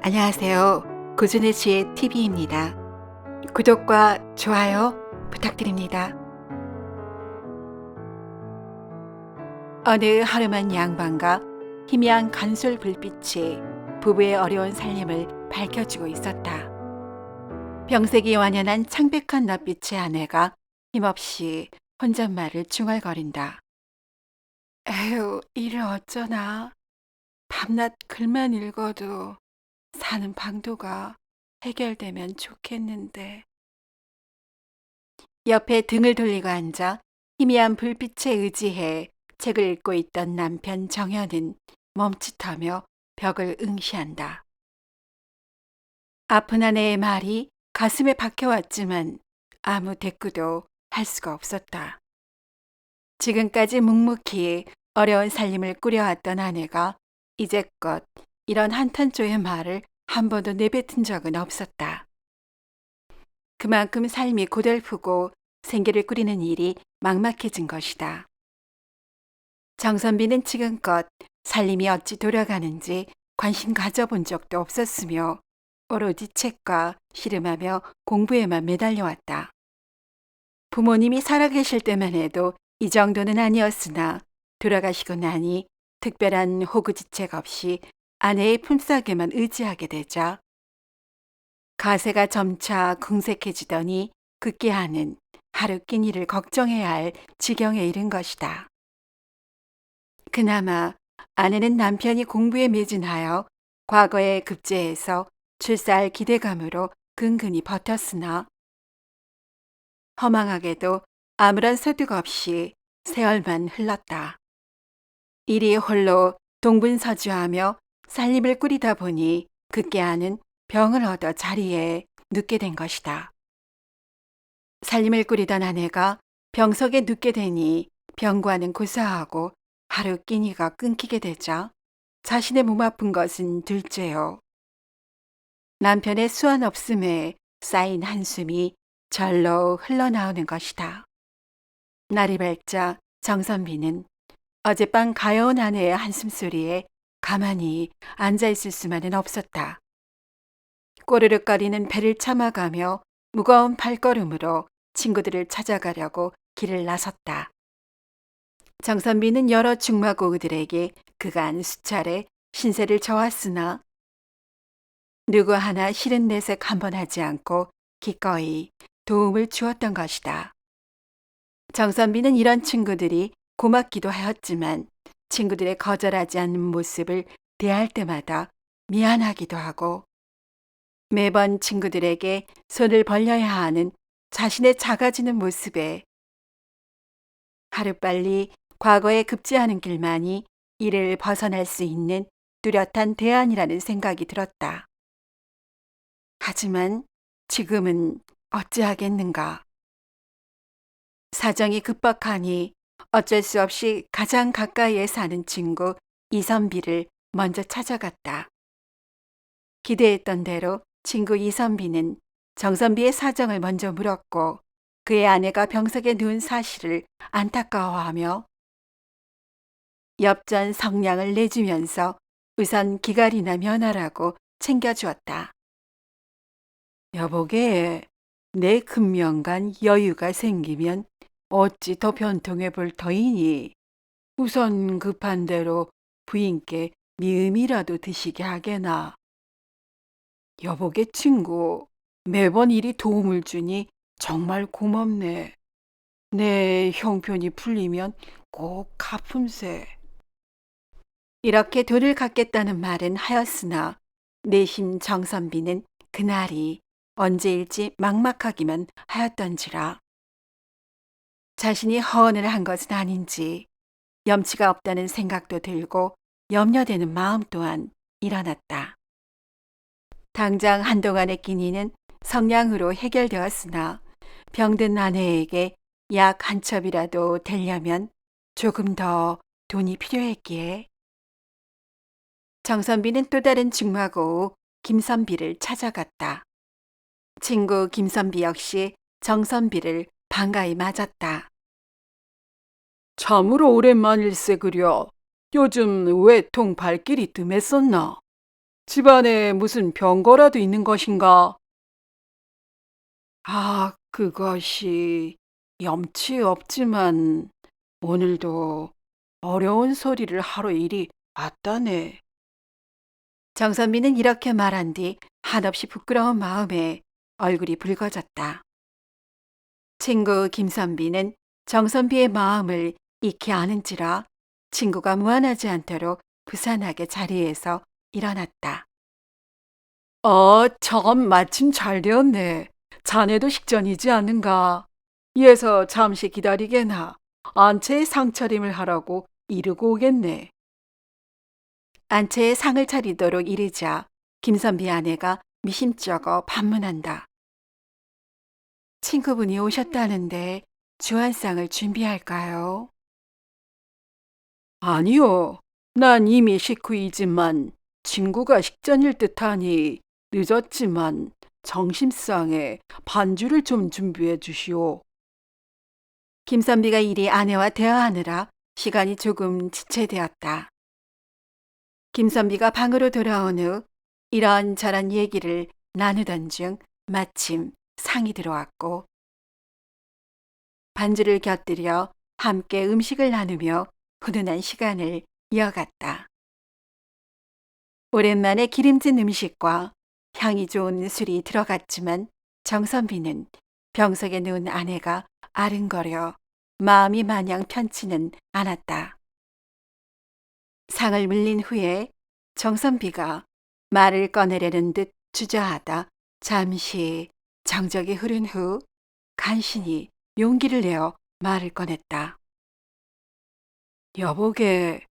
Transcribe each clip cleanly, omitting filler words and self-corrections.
안녕하세요. 고준혜 씨의 TV입니다. 구독과 좋아요 부탁드립니다. 어느 하루만 양반가 희미한 간솔 불빛이 부부의 어려운 살림을 밝혀주고 있었다. 병색이 완연한 창백한 낯빛의 아내가 힘없이 혼잣말을 중얼거린다. 에휴, 일을 어쩌나. 밤낮 글만 읽어도 사는 방도가 해결되면 좋겠는데. 옆에 등을 돌리고 앉아 희미한 불빛에 의지해 책을 읽고 있던 남편 정현은 멈칫하며 벽을 응시한다. 아픈 아내의 말이 가슴에 박혀왔지만 아무 대꾸도 할 수가 없었다. 지금까지 묵묵히 어려운 살림을 꾸려왔던 아내가 이제껏 이런 한탄조의 말을 한 번도 내뱉은 적은 없었다. 그만큼 삶이 고달프고 생계를 꾸리는 일이 막막해진 것이다. 정선비는 지금껏 살림이 어찌 돌아가는지 관심 가져본 적도 없었으며 오로지 책과 씨름하며 공부에만 매달려왔다. 부모님이 살아계실 때만 해도 이 정도는 아니었으나 돌아가시고 나니 특별한 호구지책 없이 아내의 품삯에만 의지하게 되자 가세가 점차 궁색해지더니 급기야는 하루 끼니를 걱정해야 할 지경에 이른 것이다. 그나마 아내는 남편이 공부에 매진하여 과거에 급제해서 출사할 기대감으로 근근히 버텼으나 허망하게도 아무런 소득 없이 세월만 흘렀다. 이리 홀로 동분서주하며 살림을 꾸리다 보니 급기야는 병을 얻어 자리에 눕게 된 것이다. 살림을 꾸리던 아내가 병석에 눕게 되니 병과는 고사하고 하루 끼니가 끊기게 되자 자신의 몸 아픈 것은 둘째요. 남편의 수완 없음에 쌓인 한숨이 절로 흘러나오는 것이다. 날이 밝자 정선비는 어젯밤 가여운 아내의 한숨소리에 가만히 앉아있을 수만은 없었다. 꼬르륵거리는 배를 참아가며 무거운 발걸음으로 친구들을 찾아가려고 길을 나섰다. 정선비는 여러 중마고우들에게 그간 수차례 신세를 져왔으나 누구 하나 싫은 내색 한 번 하지 않고 기꺼이 도움을 주었던 것이다. 정선비는 이런 친구들이 고맙기도 하였지만 친구들의 거절하지 않는 모습을 대할 때마다 미안하기도 하고 매번 친구들에게 손을 벌려야 하는 자신의 작아지는 모습에 하루빨리 과거에 급제하는 길만이 이를 벗어날 수 있는 뚜렷한 대안이라는 생각이 들었다. 하지만 지금은 어찌하겠는가. 사정이 급박하니 어쩔 수 없이 가장 가까이에 사는 친구 이선비를 먼저 찾아갔다. 기대했던 대로 친구 이선비는 정선비의 사정을 먼저 물었고 그의 아내가 병석에 누운 사실을 안타까워하며 엽전 성냥을 내주면서 우선 기갈이나 면하라고 챙겨주었다. 여보게, 내 금명간 여유가 생기면 어찌 더 변통해 볼 터이니 우선 급한 대로 부인께 미음이라도 드시게 하게나. 여보게 친구, 매번 일이 도움을 주니 정말 고맙네. 내 형편이 풀리면 꼭 갚음세. 이렇게 돈을 갚겠다는 말은 하였으나 내심 정선비는 그날이 언제일지 막막하기만 하였던지라. 자신이 허언을 한 것은 아닌지 염치가 없다는 생각도 들고 염려되는 마음 또한 일어났다. 당장 한동안의 끼니는 성냥으로 해결되었으나 병든 아내에게 약 한 첩이라도 되려면 조금 더 돈이 필요했기에 정선비는 또 다른 중마고우 김선비를 찾아갔다. 친구 김선비 역시 정선비를 반가이 맞았다. 참으로 오랜만일세 그려. 요즘 외통 발길이 뜸했었나? 집안에 무슨 병거라도 있는 것인가? 그것이 염치 없지만 오늘도 어려운 소리를 하러 일이 왔다네. 정선미는 이렇게 말한 뒤 한없이 부끄러운 마음에 얼굴이 붉어졌다. 친구 김선비는 정선비의 마음을 익히 아는지라 친구가 무안하지 않도록 부산하게 자리에서 일어났다. 참 마침 잘 되었네. 자네도 식전이지 않는가? 이에서 잠시 기다리게나 안채의 상차림을 하라고 이르고 오겠네. 안채에 상을 차리도록 이르자 김선비 아내가 미심쩍어 반문한다. 친구분이 오셨다는데 주안상을 준비할까요? 아니요. 난 이미 식후이지만 친구가 식전일 듯하니 늦었지만 정심상에 반주를 좀 준비해 주시오. 김선비가 이리 아내와 대화하느라 시간이 조금 지체되었다. 김선비가 방으로 돌아온 후 이런저런 얘기를 나누던 중 마침 상이 들어왔고 반주를 곁들여 함께 음식을 나누며 훈훈한 시간을 이어갔다. 오랜만에 기름진 음식과 향이 좋은 술이 들어갔지만 정선비는 병석에 누운 아내가 아른거려 마음이 마냥 편치는 않았다. 상을 물린 후에 정선비가 말을 꺼내려는 듯 주저하다 잠시 정적이 흐른 후 간신히 용기를 내어 말을 꺼냈다. 여보게,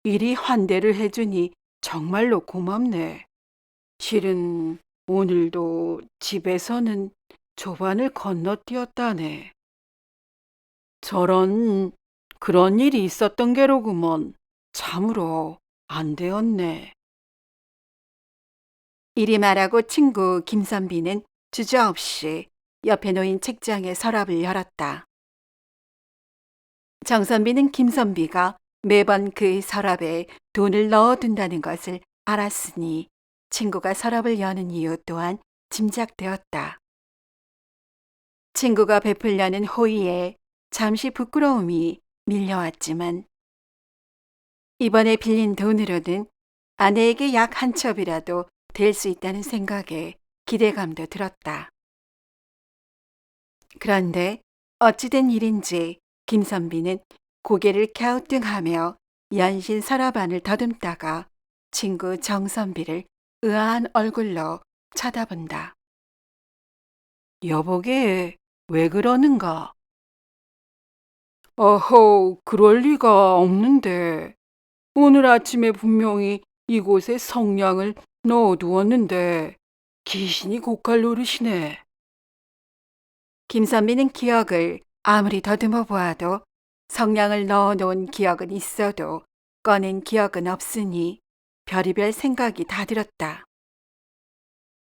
이리 환대를 해주니 정말로 고맙네. 실은 오늘도 집에서는 조반을 건너뛰었다네. 저런, 그런 일이 있었던 게로구먼. 참으로 안 되었네. 이리 말하고 친구 김선비는 주저없이 옆에 놓인 책장에 서랍을 열었다. 정선비는 김선비가 매번 그 서랍에 돈을 넣어둔다는 것을 알았으니 친구가 서랍을 여는 이유 또한 짐작되었다. 친구가 베풀려는 호의에 잠시 부끄러움이 밀려왔지만 이번에 빌린 돈으로는 아내에게 약 한 첩이라도 될 수 있다는 생각에 기대감도 들었다. 그런데 어찌된 일인지 김선비는 고개를 갸우뚱하며 연신 서랍 안을 더듬다가 친구 정선비를 의아한 얼굴로 쳐다본다. 여보게, 왜 그러는가? 어허, 그럴 리가 없는데. 오늘 아침에 분명히 이곳에 성냥을 넣어두었는데 귀신이 고칼 노릇이네. 김선비는 기억을 아무리 더듬어 보아도 성냥을 넣어놓은 기억은 있어도 꺼낸 기억은 없으니 별의별 생각이 다 들었다.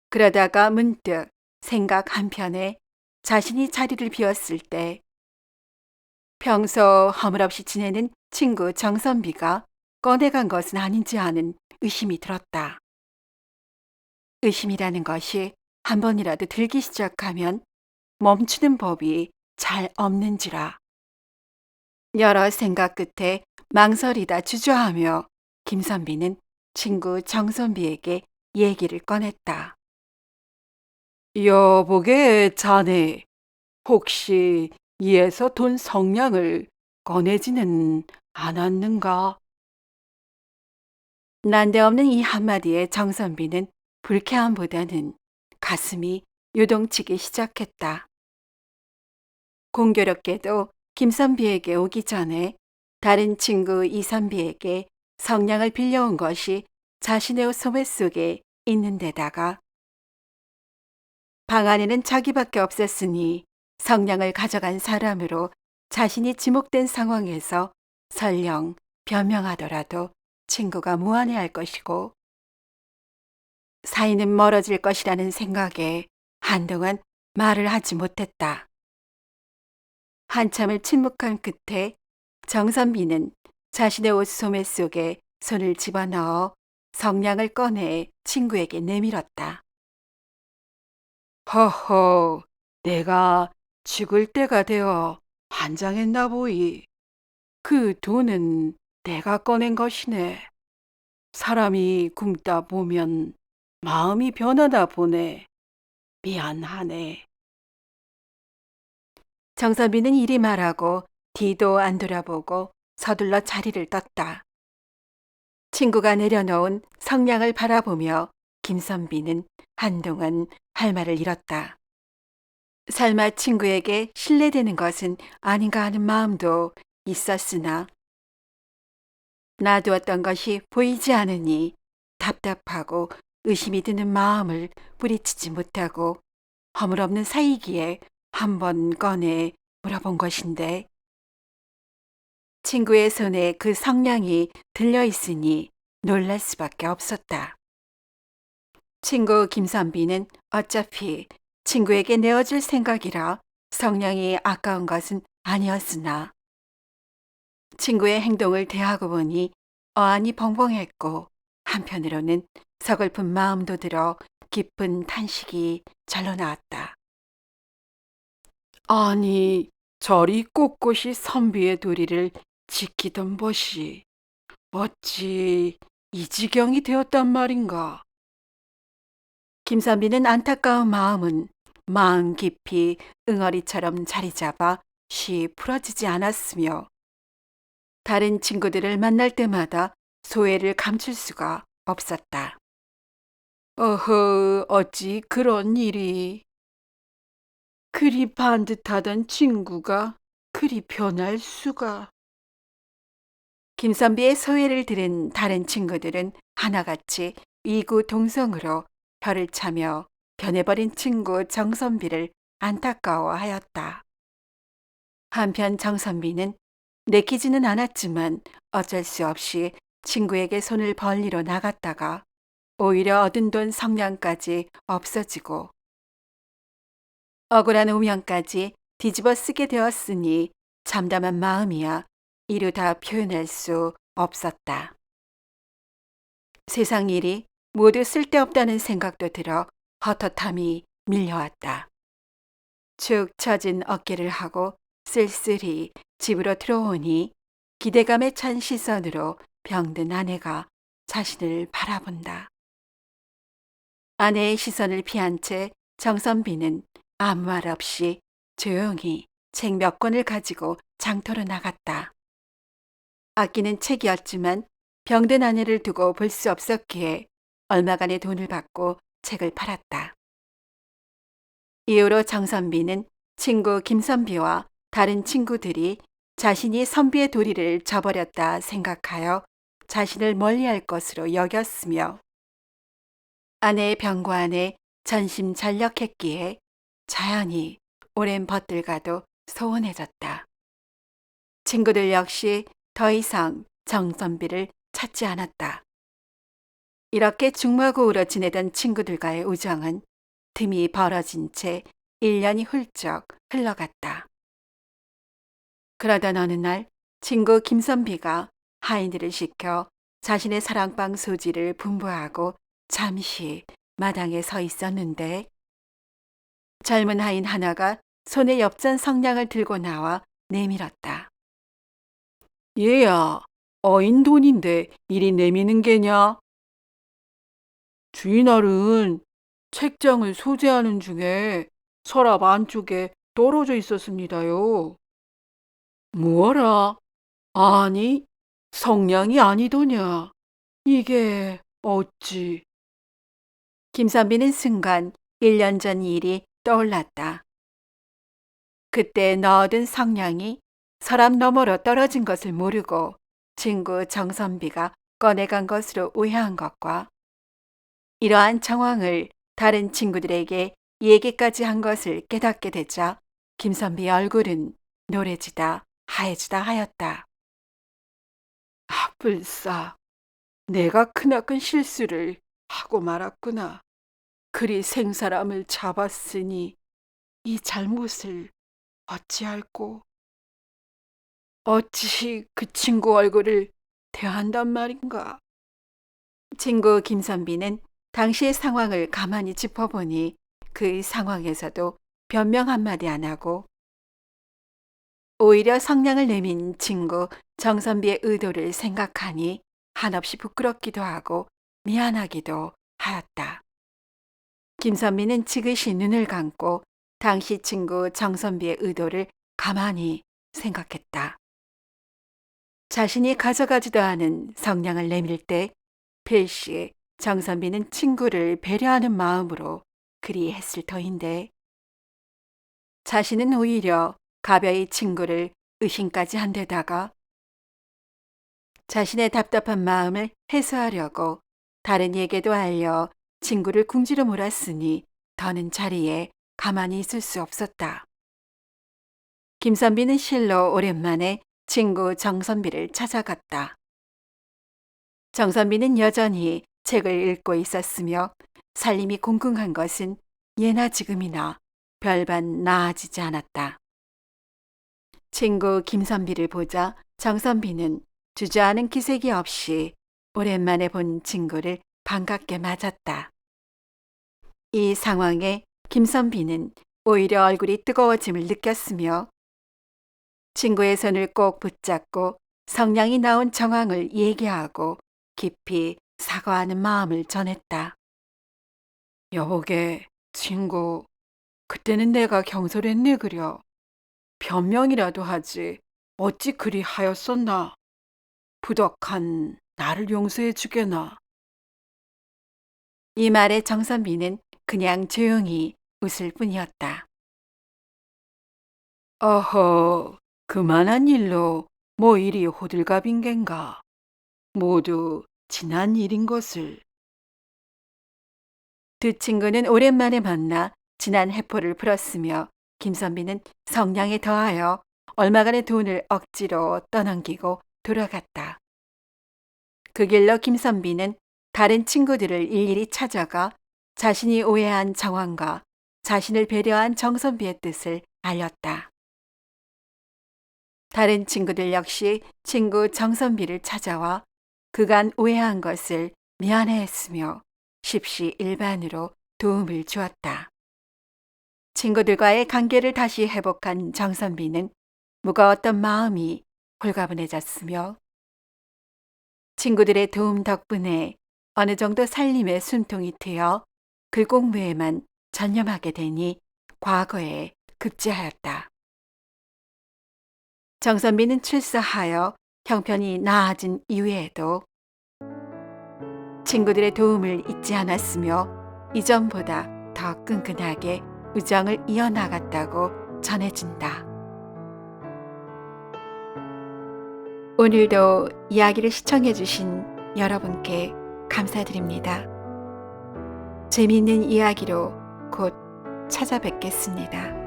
그러다가 문득 생각 한편에 자신이 자리를 비웠을 때 평소 허물없이 지내는 친구 정선비가 꺼내간 것은 아닌지 하는 의심이 들었다. 의심이라는 것이 한 번이라도 들기 시작하면 멈추는 법이 잘 없는지라. 여러 생각 끝에 망설이다 주저하며 김선비는 친구 정선비에게 얘기를 꺼냈다. 여보게, 자네 혹시 이에서 돈 성냥을 꺼내지는 않았는가? 난데없는 이 한마디에 정선비는 불쾌함보다는 가슴이 요동치기 시작했다. 공교롭게도 김선비에게 오기 전에 다른 친구 이선비에게 성냥을 빌려온 것이 자신의 소매 속에 있는 데다가 방 안에는 자기밖에 없었으니 성냥을 가져간 사람으로 자신이 지목된 상황에서 설령 변명하더라도 친구가 무안해할 것이고 사이는 멀어질 것이라는 생각에 한동안 말을 하지 못했다. 한참을 침묵한 끝에 정선비는 자신의 옷 소매 속에 손을 집어넣어 성냥을 꺼내 친구에게 내밀었다. 허허, 내가 죽을 때가 되어 환장했나 보이. 그 돈은 내가 꺼낸 것이네. 사람이 굶다 보면 마음이 변하다 보네. 미안하네. 정선비는 이리 말하고 뒤도 안 돌아보고 서둘러 자리를 떴다. 친구가 내려놓은 성냥을 바라보며 김선비는 한동안 할 말을 잃었다. 설마 친구에게 신뢰되는 것은 아닌가 하는 마음도 있었으나 놔두었던 것이 보이지 않으니 답답하고 의심이 드는 마음을 뿌리치지 못하고 허물없는 사이기에 한번 꺼내 물어본 것인데 친구의 손에 그 성냥이 들려 있으니 놀랄 수밖에 없었다. 친구 김선비는 어차피 친구에게 내어줄 생각이라 성냥이 아까운 것은 아니었으나 친구의 행동을 대하고 보니 어안이 벙벙했고 한편으로는 서글픈 마음도 들어 깊은 탄식이 절로 나왔다. 아니, 저리 꼿꼿이 선비의 도리를 지키던 것이 어찌 이 지경이 되었단 말인가. 김선비는 안타까운 마음은 마음 깊이 응어리처럼 자리 잡아 쉬 풀어지지 않았으며 다른 친구들을 만날 때마다 소외를 감출 수가 없었다. 어허, 어찌 그런 일이. 그리 반듯하던 친구가 그리 변할 수가. 김선비의 소회를 들은 다른 친구들은 하나같이 위구동성으로 혀를 차며 변해버린 친구 정선비를 안타까워하였다. 한편 정선비는 내키지는 않았지만 어쩔 수 없이 친구에게 손을 벌리러 나갔다가 오히려 얻은 돈 성냥까지 없어지고 억울한 운명까지 뒤집어 쓰게 되었으니 참담한 마음이야 이루 다 표현할 수 없었다. 세상 일이 모두 쓸데없다는 생각도 들어 헛헛함이 밀려왔다. 축 처진 어깨를 하고 쓸쓸히 집으로 들어오니 기대감에 찬 시선으로 병든 아내가 자신을 바라본다. 아내의 시선을 피한 채 정선비는 아무 말 없이 조용히 책 몇 권을 가지고 장터로 나갔다. 아끼는 책이었지만 병든 아내를 두고 볼 수 없었기에 얼마간의 돈을 받고 책을 팔았다. 이후로 정선비는 친구 김선비와 다른 친구들이 자신이 선비의 도리를 저버렸다 생각하여 자신을 멀리할 것으로 여겼으며 아내의 병고 안에 전심전력했기에 자연히 오랜 벗들과도 소원해졌다. 친구들 역시 더 이상 정선비를 찾지 않았다. 이렇게 중마고우러 지내던 친구들과의 우정은 틈이 벌어진 채 1년이 훌쩍 흘러갔다. 그러던 어느 날 친구 김선비가 하인들을 시켜 자신의 사랑방 소지를 분부하고 잠시 마당에 서 있었는데 젊은 하인 하나가 손에 엽전 성냥을 들고 나와 내밀었다. 얘야, 어인 돈인데 이리 내미는 게냐? 주인날은 책장을 소재하는 중에 서랍 안쪽에 떨어져 있었습니다요. 뭐라? 아니, 성냥이 아니더냐. 이게 어찌. 김선비는 순간 1년 전 일이 떠올랐다. 그때 넣어둔 성냥이 서랍 너머로 떨어진 것을 모르고 친구 정선비가 꺼내간 것으로 오해한 것과 이러한 정황을 다른 친구들에게 얘기까지 한 것을 깨닫게 되자 김선비의 얼굴은 노래지다 하얘지다 하였다. 아, 불사. 내가 크나큰 실수를 하고 말았구나. 그리 생사람을 잡았으니 이 잘못을 어찌할꼬. 어찌 그 친구 얼굴을 대한단 말인가. 친구 김선비는 당시의 상황을 가만히 짚어보니 그 상황에서도 변명 한마디 안 하고 오히려 성량을 내민 친구 정선비의 의도를 생각하니 한없이 부끄럽기도 하고 미안하기도 하였다. 김선비는 지그시 눈을 감고 당시 친구 정선비의 의도를 가만히 생각했다. 자신이 가져가지도 않은 성냥을 내밀 때 필시 정선비는 친구를 배려하는 마음으로 그리 했을 터인데 자신은 오히려 가벼이 친구를 의심까지 한 데다가 자신의 답답한 마음을 해소하려고 다른 이에게도 알려 친구를 궁지로 몰았으니 더는 자리에 가만히 있을 수 없었다. 김선비는 실로 오랜만에 친구 정선비를 찾아갔다. 정선비는 여전히 책을 읽고 있었으며 살림이 공공한 것은 예나 지금이나 별반 나아지지 않았다. 친구 김선비를 보자 정선비는 주저하는 기색이 없이 오랜만에 본 친구를 반갑게 맞았다. 이 상황에 김선비는 오히려 얼굴이 뜨거워짐을 느꼈으며 친구의 손을 꼭 붙잡고 성량이 나온 정황을 얘기하고 깊이 사과하는 마음을 전했다. 여보게 친구, 그때는 내가 경솔했네 그려. 변명이라도 하지 어찌 그리 하였었나. 부덕한 나를 용서해 주게나. 이 말에 정선비는 그냥 조용히 웃을 뿐이었다. 어허, 그만한 일로 뭐 이리 호들갑인겐가. 모두 지난 일인 것을. 두 친구는 오랜만에 만나 지난 해포를 풀었으며 김선비는 성량에 더하여 얼마간의 돈을 억지로 떠넘기고 돌아갔다. 그 길로 김선비는 다른 친구들을 일일이 찾아가 자신이 오해한 정황과 자신을 배려한 정선비의 뜻을 알렸다. 다른 친구들 역시 친구 정선비를 찾아와 그간 오해한 것을 미안해했으며 십시일반으로 도움을 주었다. 친구들과의 관계를 다시 회복한 정선비는 무거웠던 마음이 홀가분해졌으며 친구들의 도움 덕분에 어느 정도 살림의 숨통이 트여 글 공부에만 전념하게 되니 과거에 급제하였다. 정선비는 출소하여 형편이 나아진 이후에도 친구들의 도움을 잊지 않았으며 이전보다 더 끈끈하게 우정을 이어나갔다고 전해진다. 오늘도 이야기를 시청해 주신 여러분께 감사드립니다. 재미있는 이야기로 곧 찾아뵙겠습니다.